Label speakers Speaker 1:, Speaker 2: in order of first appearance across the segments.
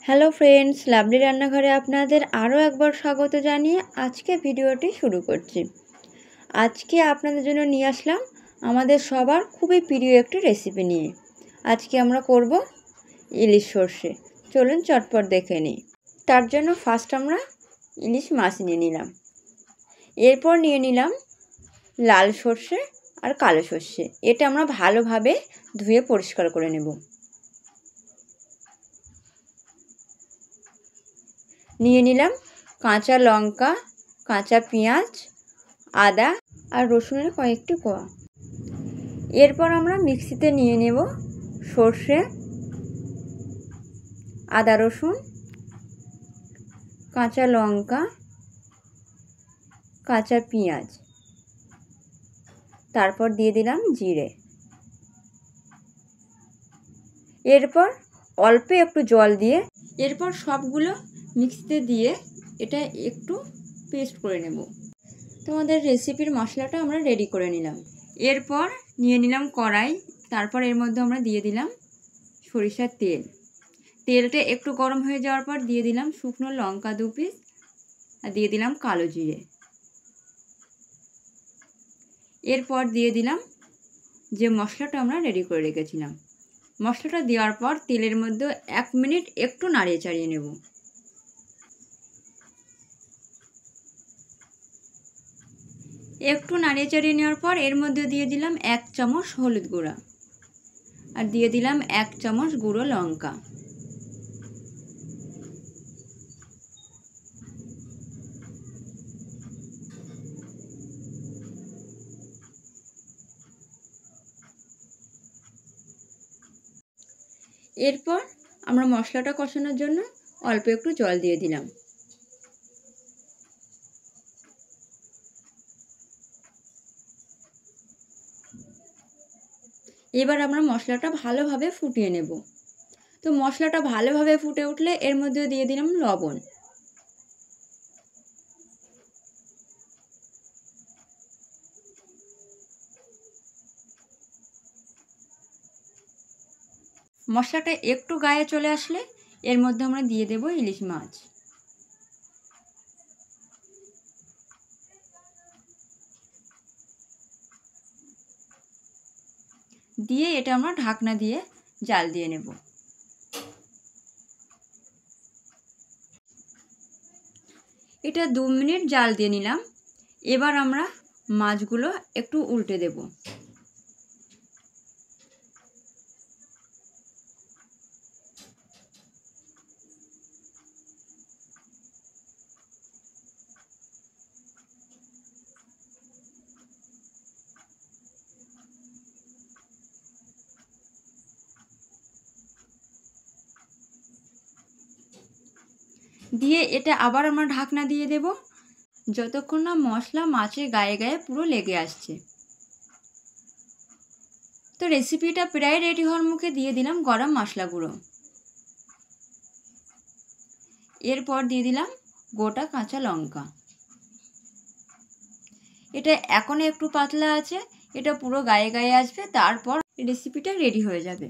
Speaker 1: Hello friends, lovely রান্নাঘরে আপনাদের আরও একবার স্বাগত জানিয়ে আজকে ভিডিওটি শুরু করছি। আজকে আপনাদের জন্য নিয়ে আসলাম আমাদের সবার খুবই প্রিয় একটি রেসিপি নিয়ে। আজকে আমরা করব ইলিশ সর্ষে। চলুন চটপট দেখে নিই। তার জন্য ফার্স্ট আমরা ইলিশ মাছ নিয়ে নিলাম। এরপর নিয়ে নিলাম লাল সর্ষে আর কালো সর্ষে। এটা আমরা ভালোভাবে ধুয়ে পরিষ্কার করে নেব। নিয়ে নিলাম কাঁচা লঙ্কা, কাঁচা পেঁয়াজ, আদা আর রসুনের কয়েকটি কোয়া। এরপর আমরা মিক্সিতে নিয়ে নেব সর্ষে, আদা রসুন, কাঁচা লঙ্কা, কাঁচা পেঁয়াজ, তারপর দিয়ে দিলাম জিরে। এরপর অল্প একটু জল দিয়ে এরপর সবগুলো মিক্সিতে দিয়ে এটা একটু পেস্ট করে নেব। তোমাদের রেসিপির মশলাটা আমরা রেডি করে নিলাম। এরপর নিয়ে নিলাম কড়াই, তারপর এর মধ্যে আমরা দিয়ে দিলাম সরিষার তেল। তেলটা একটু গরম হয়ে যাওয়ার পর দিয়ে দিলাম শুকনো লঙ্কা 2 পিস আর দিয়ে দিলাম কালো জিরে। এরপর দিয়ে দিলাম যে মশলাটা আমরা রেডি করে রেখেছিলাম। মশলাটা দেওয়ার পর তেলের মধ্যে 1 মিনিট একটু নাড়িয়ে চাড়িয়ে নেব। একটু নাড়িয়ে চাড়িয়ে নেওয়ার পর এর মধ্যে দিয়ে দিলাম 1 চামচ হলুদ গুঁড়া আর দিয়ে দিলাম 1 চামচ গুঁড়ো লঙ্কা। এরপর আমরা মশলাটা কষানোর জন্য অল্প একটু জল দিয়ে দিলাম। এবার আমরা মশলাটা ভালোভাবে ফুটিয়ে নেব। তো মশলাটা ভালোভাবে ফুটে উঠলে এর মধ্যে দিয়ে দিলাম লবণ। মশলাটা একটু গায়ে চলে আসলে এর মধ্যে আমরা দিয়ে দেব ইলিশ মাছ। দিয়ে এটা আমরা ঢাকনা দিয়ে জাল দিয়ে নেব। এটা 2 মিনিট জাল দিয়ে নিলাম। এবার আমরা মাছগুলো একটু উল্টে দেব। দিয়ে এটা আবার আমরা ঢাকনা দিয়ে দেব যতক্ষণ না মশলা মাছের গায়ে গায়ে পুরো লেগে আসছে। তো রেসিপিটা প্রায় রেডি হওয়ার মুখে দিয়ে দিলাম গরম মশলা গুঁড়ো। এরপর দিয়ে দিলাম গোটা কাঁচা লঙ্কা। এটা এখনও একটু পাতলা আছে, এটা পুরো গায়ে গায়ে আসবে, তারপর রেসিপিটা রেডি হয়ে যাবে।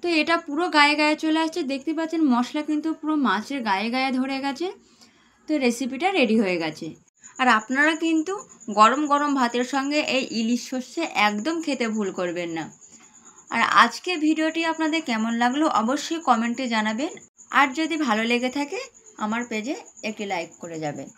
Speaker 1: তো এটা পুরো গায়ে গায়ে চলে আসছে, দেখতে পাচ্ছেন মশলা কিন্তু পুরো মাছের গায়ে গায়ে ধরে গেছে। তো রেসিপিটা রেডি হয়ে গেছে। আর আপনারা কিন্তু গরম গরম ভাতের সঙ্গে এই ইলিশ সর্ষে একদম খেতে ভুল করবেন না। আর আজকে ভিডিওটি আপনাদের কেমন লাগলো অবশ্যই কমেন্টে জানাবেন। আর যদি ভালো লেগে থাকে আমার পেজে একটি লাইক করে যাবেন।